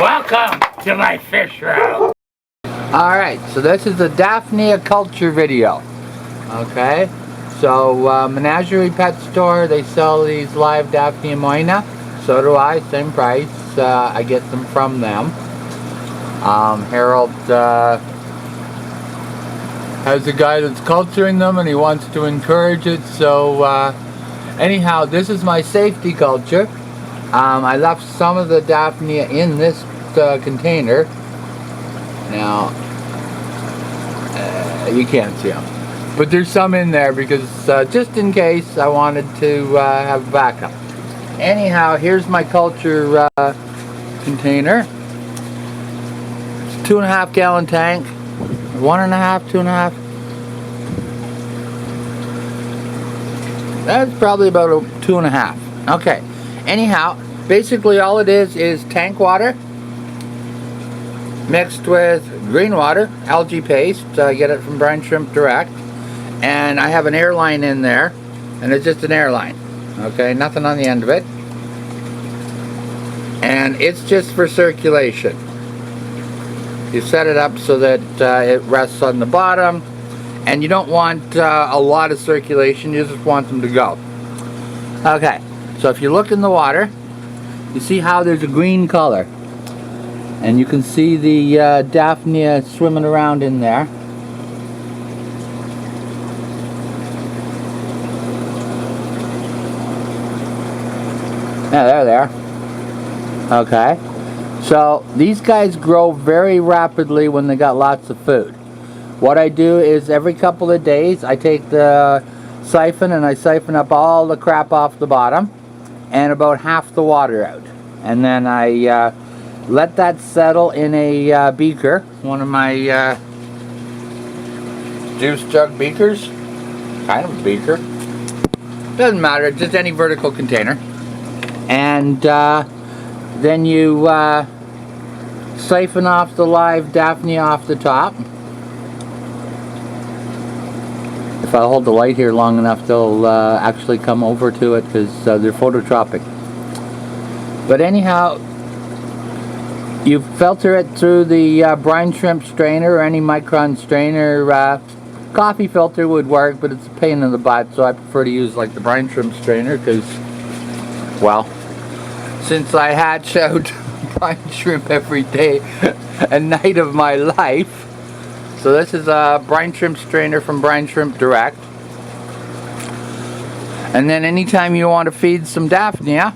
Welcome to my fish room. Alright, so this is a Daphnia culture video. Okay, so Menagerie Pet Store, they sell these live Daphnia moina. So do I, same price. I get them from them. Harold has a guy that's culturing them and he wants to encourage it. So anyhow, this is my safety culture. I left some of the Daphnia in this container. Now, you can't see them, but there's some in there because just in case I wanted to have backup. Anyhow, here's my culture container. It's a 2.5 gallon tank. 1.5, 2.5. That's probably about a 2.5. Okay. Anyhow, basically all it is tank water mixed with green water, algae paste. I get it from Brine Shrimp Direct, and I have an airline in there, and it's just an airline. Okay, nothing on the end of it, and it's just for circulation. You set it up so that it rests on the bottom, and you don't want a lot of circulation, you just want them to go. Okay, so if you look in the water, you see how there's a green color, and you can see the Daphnia swimming around in there. Yeah, they're there. Okay. So these guys grow very rapidly when they got lots of food. What I do is every couple of days I take the siphon and I siphon up all the crap off the bottom and about half the water out. And then I let that settle in a beaker, one of my juice jug beakers, kind of a beaker. Doesn't matter, just any vertical container. And then you siphon off the live Daphnia off the top. If I hold the light here long enough, they'll actually come over to it because they're phototropic. But anyhow, you filter it through the brine shrimp strainer or any micron strainer. Coffee filter would work, but it's a pain in the butt, so I prefer to use like the brine shrimp strainer because, well, since I hatch out brine shrimp every day and night of my life. So this is a brine shrimp strainer from Brine Shrimp Direct. And then anytime you want to feed some Daphnia,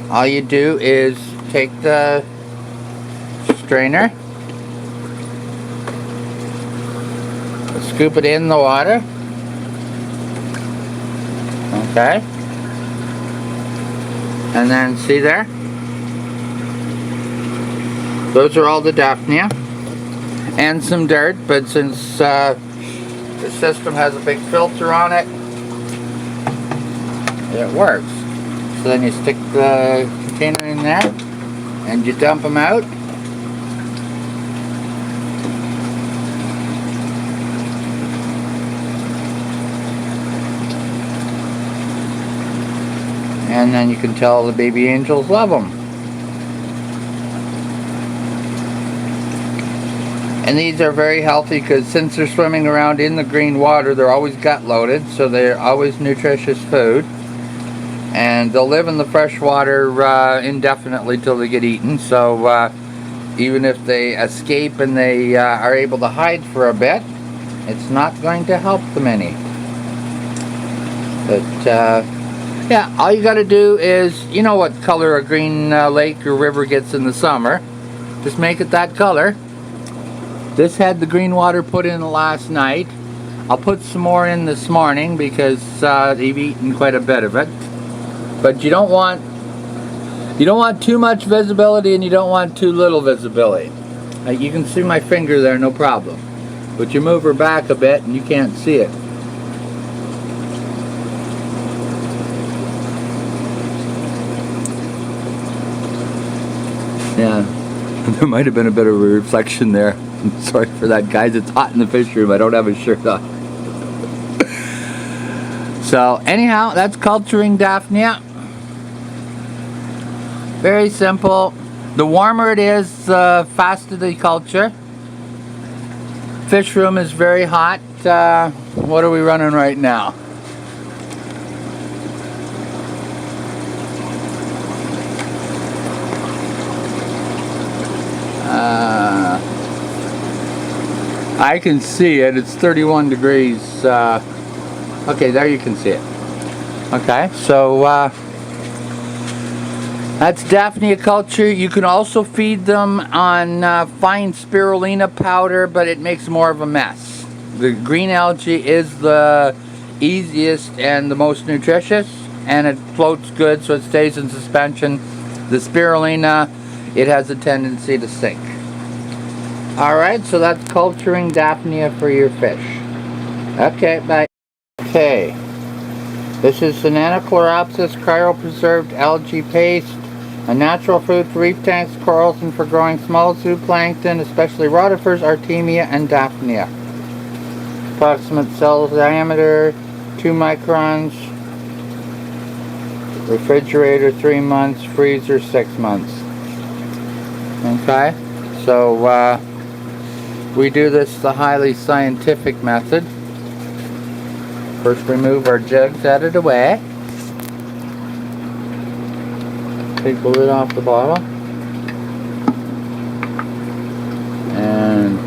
all you do is take the strainer, scoop it in the water. Okay. And then see there? Those are all the Daphnia. And some dirt, but since the system has a big filter on it, it works. So then you stick the container in there and you dump them out. And then you can tell the baby angels love them. And these are very healthy because since they're swimming around in the green water, they're always gut loaded, so they're always nutritious food. And they'll live in the fresh water indefinitely till they get eaten. So even if they escape and they are able to hide for a bit, it's not going to help them any. But yeah, all you got to do is, you know what color a green lake or river gets in the summer. Just make it that color. This had the green water put in last night. I'll put some more in this morning because they've eaten quite a bit of it. But you don't want too much visibility and you don't want too little visibility. You can see my finger there, no problem. But you move her back a bit and you can't see it. Yeah, there might have been a bit of a reflection there. I'm sorry for that, guys. It's hot in the fish room. I don't have a shirt on. So anyhow, that's culturing Daphnia. Very simple. The warmer it is, the faster they culture. Fish room is very hot. What are we running right now? I can see it. It's 31 degrees. Okay, there you can see it. Okay, so that's Daphnia culture. You can also feed them on fine spirulina powder, but it makes more of a mess. The green algae is the easiest and the most nutritious, and it floats good, so it stays in suspension. The spirulina, it has a tendency to sink. Alright, so that's culturing Daphnia for your fish. Okay, bye. Okay, this is Sinanachloropsis cryopreserved algae paste, a natural food for reef tanks, corals, and for growing small zooplankton, especially rotifers, Artemia, and Daphnia. Approximate cell diameter, 2 microns. Refrigerator, 3 months. Freezer, 6 months. Okay, so we do this the highly scientific method. First remove our jugs out of the way. Take the lid off the bottle. And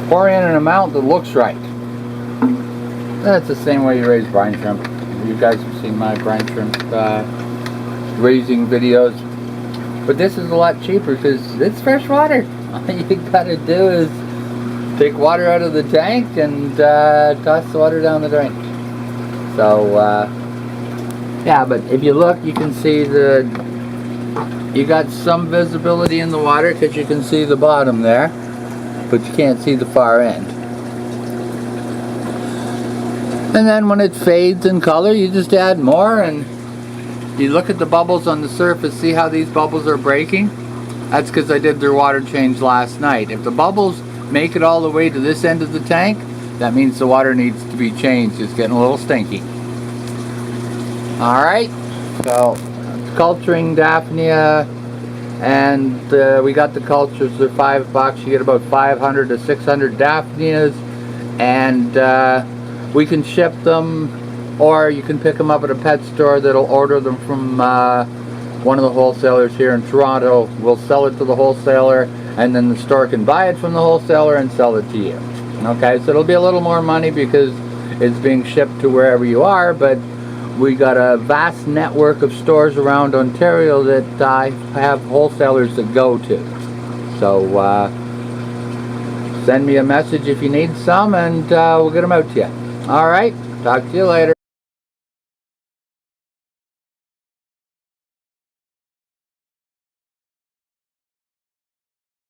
pour in an amount that looks right. That's the same way you raise brine shrimp. You guys have seen my brine shrimp raising videos. But this is a lot cheaper because it's fresh water. All you gotta do is take water out of the tank and toss the water down the drain. So yeah, but if you look, you can see you got some visibility in the water because you can see the bottom there, but you can't see the far end. And then when it fades in color, you just add more, and you look at the bubbles on the surface, see how these bubbles are breaking? That's because I did their water change last night. If the bubbles make it all the way to this end of the tank, that means the water needs to be changed. It's getting a little stinky. Alright, so culturing Daphnia, and we got the cultures. They're $5. You get about 500 to 600 Daphnias, and we can ship them, or you can pick them up at a pet store that'll order them from one of the wholesalers here in Toronto. We'll sell it to the wholesaler, and then the store can buy it from the wholesaler and sell it to you. Okay, so it'll be a little more money because it's being shipped to wherever you are, but we got a vast network of stores around Ontario that I have wholesalers that go to. So send me a message if you need some, and we'll get them out to you. Alright, talk to you later.